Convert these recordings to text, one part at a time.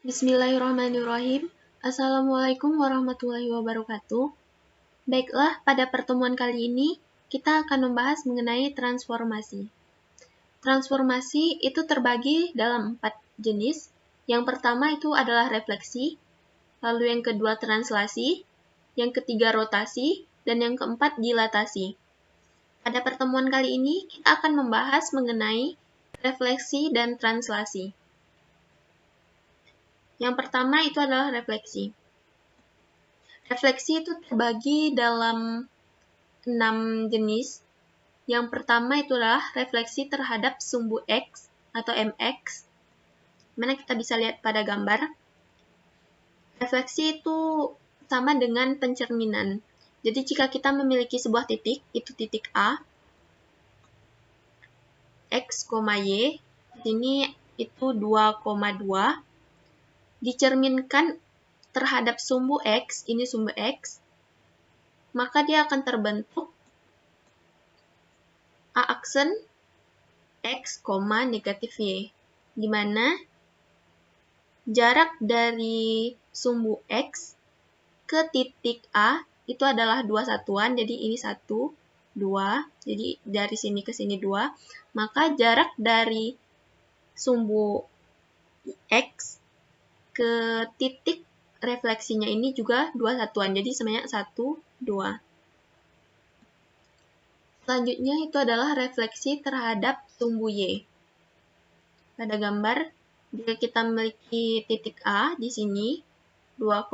Bismillahirrahmanirrahim. Assalamualaikum warahmatullahi wabarakatuh. Baiklah, pada pertemuan kali ini kita akan membahas mengenai transformasi. Transformasi itu terbagi dalam 4 jenis. Yang pertama itu adalah refleksi, lalu yang kedua translasi, yang ketiga rotasi, dan yang keempat dilatasi. Pada pertemuan kali ini kita akan membahas mengenai refleksi dan translasi. Yang pertama itu adalah refleksi. Refleksi itu terbagi dalam 6 jenis. Yang pertama itulah refleksi terhadap sumbu X atau MX. Mana kita bisa lihat pada gambar. Refleksi itu sama dengan pencerminan. Jadi jika kita memiliki sebuah titik, itu titik A, X, Y, ini itu 2,2, dicerminkan terhadap sumbu X, ini sumbu X, maka dia akan terbentuk A aksen X, negatif Y, di mana jarak dari sumbu X ke titik A itu adalah 2 satuan, jadi ini 1, 2, jadi dari sini ke sini 2, maka jarak dari sumbu X ke titik refleksinya ini juga 2 satuan, jadi sebanyak 1, 2. Selanjutnya itu adalah refleksi terhadap sumbu Y. Pada gambar, jika kita memiliki titik A di sini, 2,2,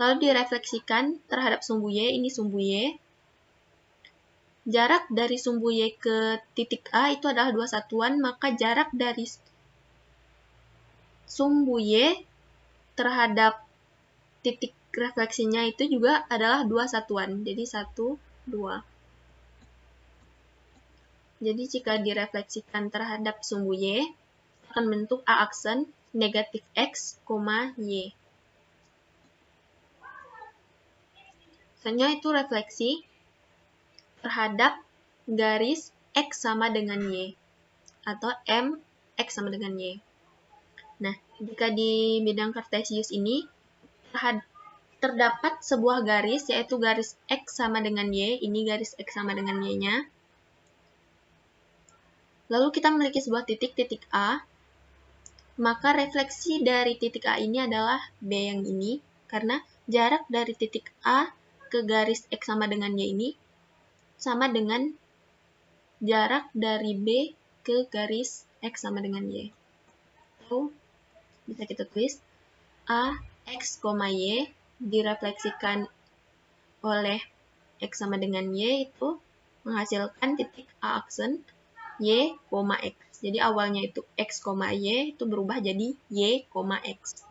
lalu direfleksikan terhadap sumbu Y, ini sumbu Y. Jarak dari sumbu Y ke titik A itu adalah 2 satuan, maka jarak dari sumbu Y terhadap titik refleksinya itu juga adalah 2 satuan, jadi 1, 2. Jadi jika direfleksikan terhadap sumbu Y, akan bentuk A aksen negatif X, Y. Selanjutnya itu refleksi terhadap garis X sama dengan Y, atau M X sama dengan Y. Nah, jika di bidang kartesius ini, terdapat sebuah garis, yaitu garis X sama dengan Y, ini garis X sama dengan Y-nya. Lalu kita memiliki sebuah titik A, maka refleksi dari titik A ini adalah B yang ini, karena jarak dari titik A ke garis X sama dengan Y ini sama dengan jarak dari B ke garis X sama dengan Y. Lalu bisa kita tulis A, X, Y direfleksikan oleh X sama dengan Y itu menghasilkan titik A aksen Y, X. Jadi awalnya itu X, Y itu berubah jadi Y, X.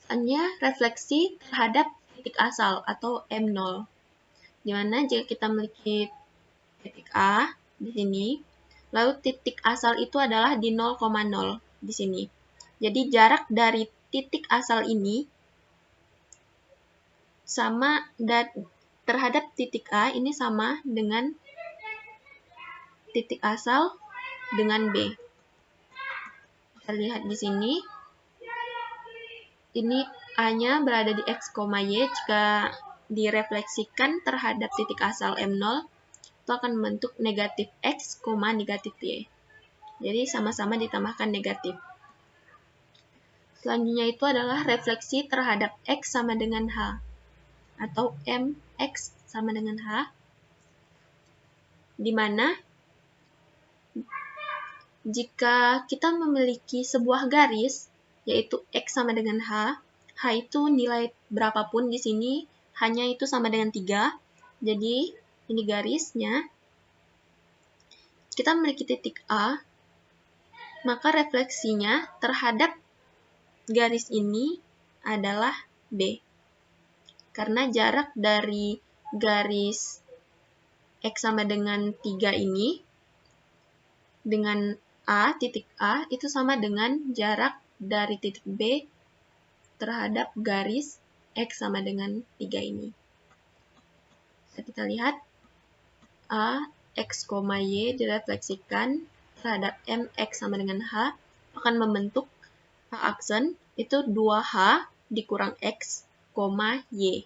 Selanjutnya refleksi terhadap titik asal atau M0. Dimana jika kita memiliki titik A di sini, lalu titik asal itu adalah di 0,0 di sini. Jadi jarak dari titik asal ini sama terhadap titik A ini sama dengan titik asal dengan B. Kita lihat di sini. Ini A-nya berada di X, Y. Jika direfleksikan terhadap titik asal M0, itu akan membentuk negatif X, negatif Y. Jadi sama-sama ditambahkan negatif. Selanjutnya itu adalah refleksi terhadap X sama dengan H, atau MX sama dengan H, di mana jika kita memiliki sebuah garis, yaitu X sama dengan H, H itu nilai berapapun di sini, hanya itu sama dengan 3. Jadi, ini garisnya. Kita memiliki titik A, maka refleksinya terhadap garis ini adalah B. Karena jarak dari garis X sama dengan 3 ini dengan A, titik A, itu sama dengan jarak dari titik B terhadap garis X sama dengan 3 ini. Bisa kita lihat, A, X, Y direfleksikan terhadap MX sama dengan H akan membentuk H aksen itu 2H dikurang X, Y.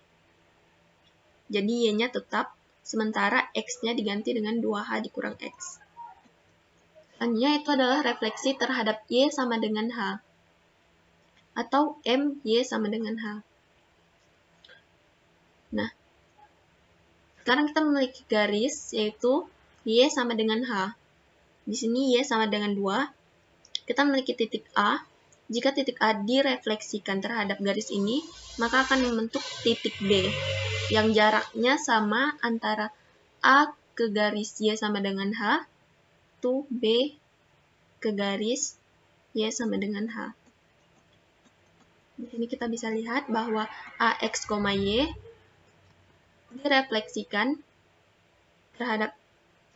Jadi Y-nya tetap, sementara X-nya diganti dengan 2H dikurang X. Selanjutnya itu adalah refleksi terhadap Y sama dengan H, atau M Y sama dengan H. Nah, sekarang kita memiliki garis, yaitu Y sama dengan H. Di sini Y sama dengan 2. Kita memiliki titik A. Jika titik A direfleksikan terhadap garis ini, maka akan membentuk titik B, yang jaraknya sama antara A ke garis Y sama dengan H, to B ke garis Y sama dengan H. Di sini kita bisa lihat bahwa AX, Y direfleksikan terhadap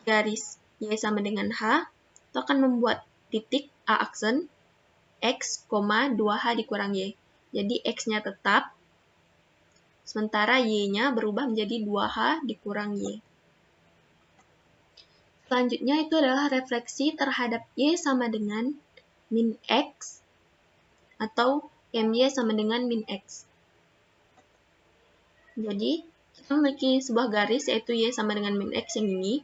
garis Y sama dengan H, itu akan membuat titik A aksen X, 2H dikurang Y. Jadi X-nya tetap, sementara Y-nya berubah menjadi 2H dikurang Y. Selanjutnya itu adalah refleksi terhadap Y sama dengan min X, atau MY sama dengan min X. Jadi, kita memiliki sebuah garis, yaitu Y sama dengan min X yang ini.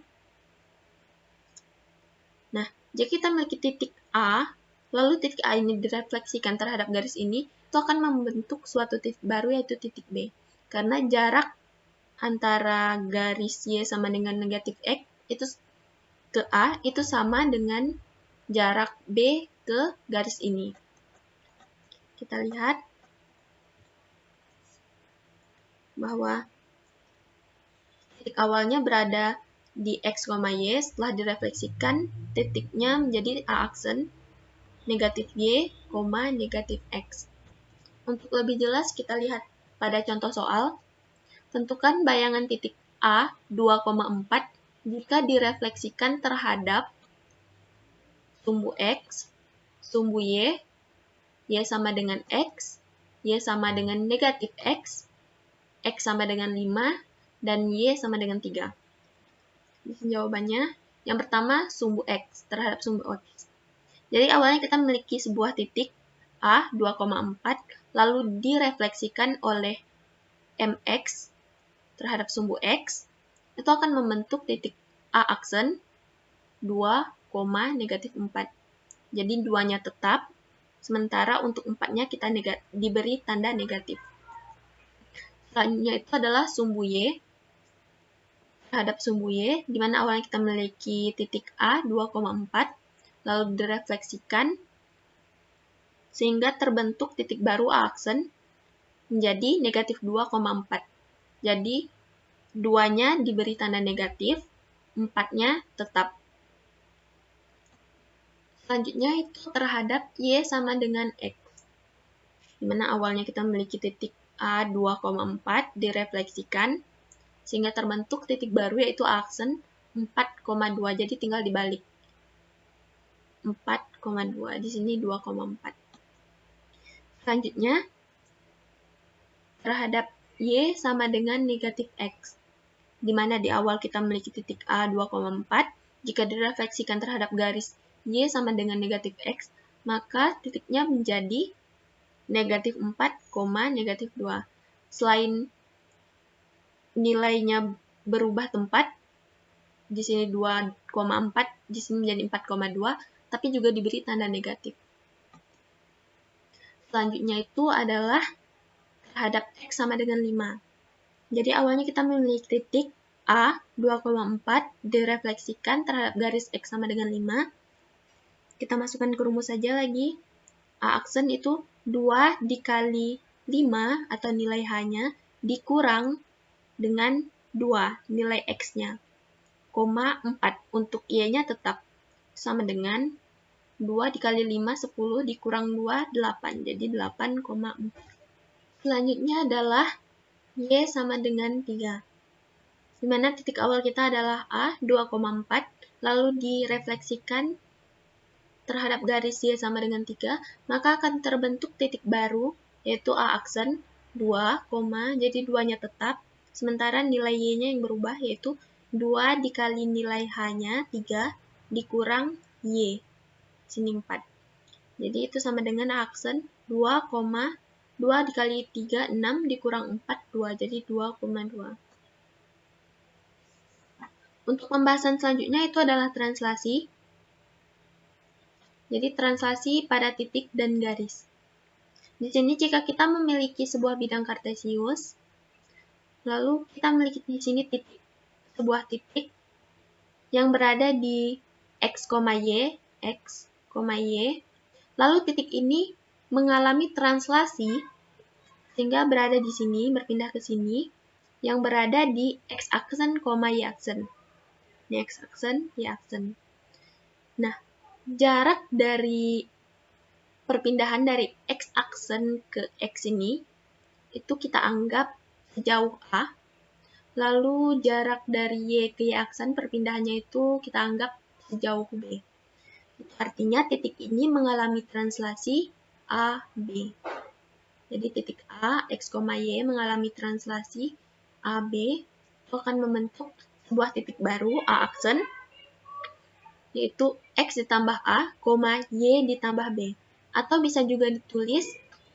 Nah, jika kita memiliki titik A, lalu titik A ini direfleksikan terhadap garis ini, itu akan membentuk suatu titik baru, yaitu titik B. Karena jarak antara garis Y sama dengan negatif X itu ke A itu sama dengan jarak B ke garis ini. Kita lihat bahwa titik awalnya berada di X, Y, setelah direfleksikan, titiknya menjadi A aksen negatif Y, negatif X. Untuk lebih jelas, kita lihat pada contoh soal. Tentukan bayangan titik A 2,4 jika direfleksikan terhadap sumbu X, sumbu Y sama dengan X, Y sama dengan negatif X sama dengan 5, dan Y sama dengan 3. Jawabannya, yang pertama sumbu X terhadap sumbu X. Jadi awalnya kita memiliki sebuah titik A 2,4, lalu direfleksikan oleh MX terhadap sumbu X, itu akan membentuk titik A aksen 2, negatif 4. Jadi 2-nya tetap, sementara untuk 4-nya kita diberi tanda negatif. Selanjutnya itu adalah sumbu Y terhadap sumbu Y, di mana awalnya kita memiliki titik A 2,4, lalu direfleksikan sehingga terbentuk titik baru A aksen menjadi negatif 2,4. Jadi 2-nya diberi tanda negatif, 4-nya tetap. Selanjutnya itu terhadap Y sama dengan X, di mana awalnya kita memiliki titik A 2,4 direfleksikan sehingga terbentuk titik baru, yaitu A aksen 4,2. Jadi tinggal dibalik. 4,2, di sini 2,4. Selanjutnya, terhadap Y sama dengan negatif X, di mana di awal kita memiliki titik A 2,4, jika direfleksikan terhadap garis Y sama dengan negatif X, maka titiknya menjadi negatif 4, negatif 2. Selain nilainya berubah tempat, di sini 2,4, di sini menjadi 4,2, tapi juga diberi tanda negatif. Selanjutnya itu adalah terhadap X sama dengan 5. Jadi awalnya kita memiliki titik A 2,4 direfleksikan terhadap garis X sama dengan 5. Kita masukkan ke rumus saja lagi. A aksen itu 2 dikali 5 atau nilai H-nya dikurang dengan 2 nilai X-nya, 4. Untuk Y-nya tetap sama dengan 2 dikali 5, 10, dikurang 2, 8. Jadi 8,4. Selanjutnya adalah Y sama dengan 3. Di mana titik awal kita adalah A 2,4, lalu direfleksikan terhadap garis Y sama dengan 3, maka akan terbentuk titik baru, yaitu A aksen 2, jadi 2-nya tetap, sementara nilai Y-nya yang berubah, yaitu 2 dikali nilai H-nya 3, dikurang Y, sini 4. Jadi itu sama dengan A aksen 2 dikali 3, 6 dikurang 4, 2. Jadi 2,2. Untuk pembahasan selanjutnya itu adalah translasi. Jadi translasi pada titik dan garis. Di sini jika kita memiliki sebuah bidang kartesius, lalu kita memiliki di sini sebuah titik yang berada di x, y, lalu titik ini mengalami translasi sehingga berada di sini, berpindah ke sini, yang berada di x aksen, y aksen. Ini x aksen, y aksen. Nah, jarak dari perpindahan dari x aksen ke x ini, itu kita anggap sejauh A. Lalu jarak dari y ke y aksen, perpindahannya itu kita anggap sejauh B. Artinya titik ini mengalami translasi A, B. Jadi titik A, x, y mengalami translasi AB, itu akan membentuk sebuah titik baru, A aksen, yaitu x ditambah A, y ditambah B. Atau bisa juga ditulis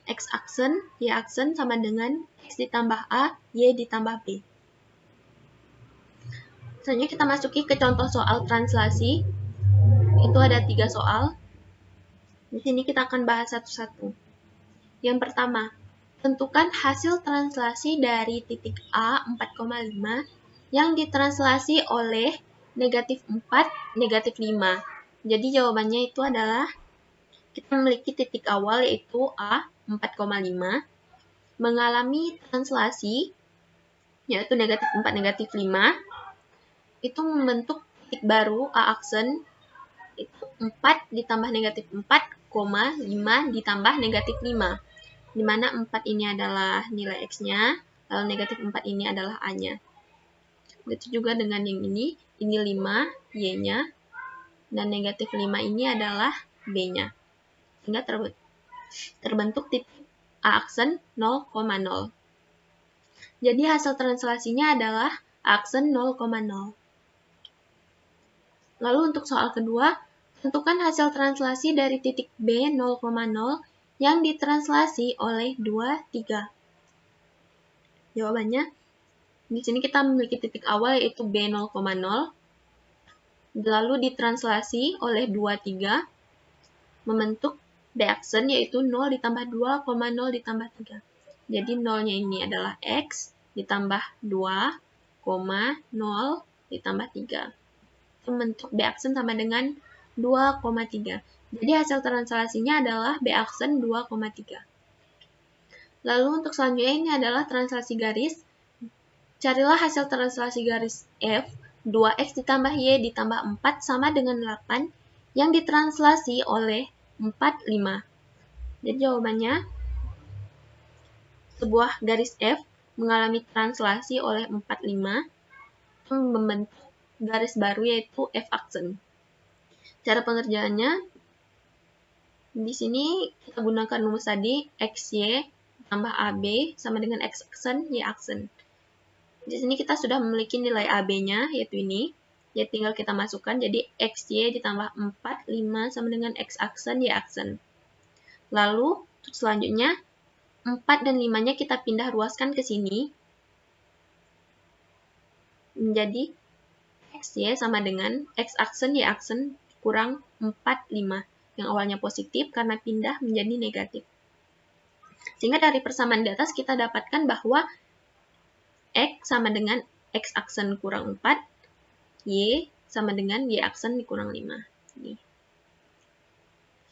x aksen, y aksen sama dengan x ditambah A, y ditambah B. Selanjutnya kita masuki ke contoh soal translasi. Itu ada 3 soal. Di sini kita akan bahas satu-satu. Yang pertama, tentukan hasil translasi dari titik A 4,5 yang ditranslasi oleh negatif 4, negatif 5. Jadi jawabannya itu adalah kita memiliki titik awal yaitu A 4,5 mengalami translasi yaitu negatif 4, negatif 5. Itu membentuk titik baru A aksen itu 4 ditambah negatif 4, 5 ditambah negatif 5. Di mana 4 ini adalah nilai x-nya, lalu negatif 4 ini adalah a-nya. Begitu juga dengan yang ini 5, y-nya, dan negatif 5 ini adalah b-nya. Sehingga terbentuk titik A aksen 0,0. Jadi hasil translasinya adalah A aksen 0,0. Lalu untuk soal kedua, tentukan hasil translasi dari titik B 0,0 yang ditranslasi oleh 2, 3. Jawabannya, di sini kita memiliki titik awal yaitu B 0,0, lalu ditranslasi oleh 2, 3, membentuk B aksen yaitu 0 ditambah 2, 0 ditambah 3. Jadi 0-nya ini adalah X ditambah 2, 0 ditambah 3. Membentuk B aksen sama dengan 2,3. Jadi hasil translasinya adalah B aksen 2,3. Lalu untuk selanjutnya ini adalah translasi garis. Carilah hasil translasi garis F, 2x ditambah y ditambah 4 sama dengan 8 yang ditranslasi oleh 4, 5. Jadi jawabannya, sebuah garis F mengalami translasi oleh 4, 5 yang membentuk garis baru yaitu F aksen. Cara pengerjaannya, di sini kita gunakan rumus tadi, XY tambah AB sama dengan X aksen, Y aksen. Di sini kita sudah memiliki nilai AB-nya, yaitu ini. Ya tinggal kita masukkan, jadi XY ditambah 4, 5 sama dengan X aksen, Y aksen. Lalu, untuk selanjutnya, 4 dan 5-nya kita pindah ruaskan ke sini. Menjadi XY sama dengan X aksen, Y aksen kurang 4, 5. Yang awalnya positif karena pindah menjadi negatif. Sehingga dari persamaan di atas kita dapatkan bahwa X sama dengan X aksen kurang 4, Y sama dengan Y aksen dikurang 5. Ini.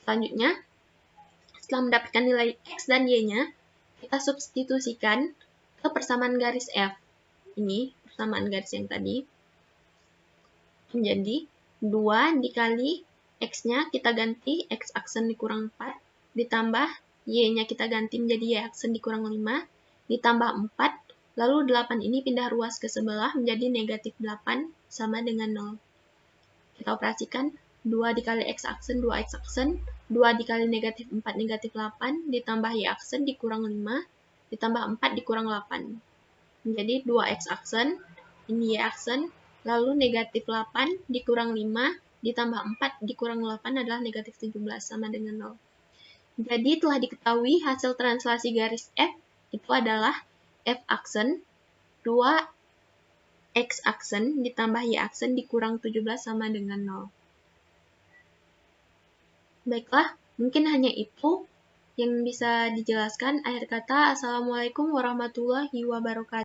Selanjutnya, setelah mendapatkan nilai X dan Y-nya, kita substitusikan ke persamaan garis F. Ini persamaan garis yang tadi. Menjadi 2 dikali X-nya kita ganti X aksen dikurang 4, ditambah Y-nya kita ganti menjadi Y aksen dikurang 5, ditambah 4, lalu 8 ini pindah ruas ke sebelah menjadi negatif 8 sama dengan 0. Kita operasikan 2 dikali X aksen, 2X aksen, 2 dikali negatif 4, negatif 8, ditambah Y aksen dikurang 5, ditambah 4 dikurang 8. Menjadi 2X aksen, ini Y aksen, lalu negatif 8 dikurang 5, ditambah 4 dikurang 8 adalah negatif 17 sama dengan 0. Jadi telah diketahui hasil translasi garis F itu adalah F aksen 2 X aksen ditambah Y aksen dikurang 17 sama dengan 0. Baiklah, mungkin hanya itu yang bisa dijelaskan. Akhir kata, Assalamualaikum warahmatullahi wabarakatuh.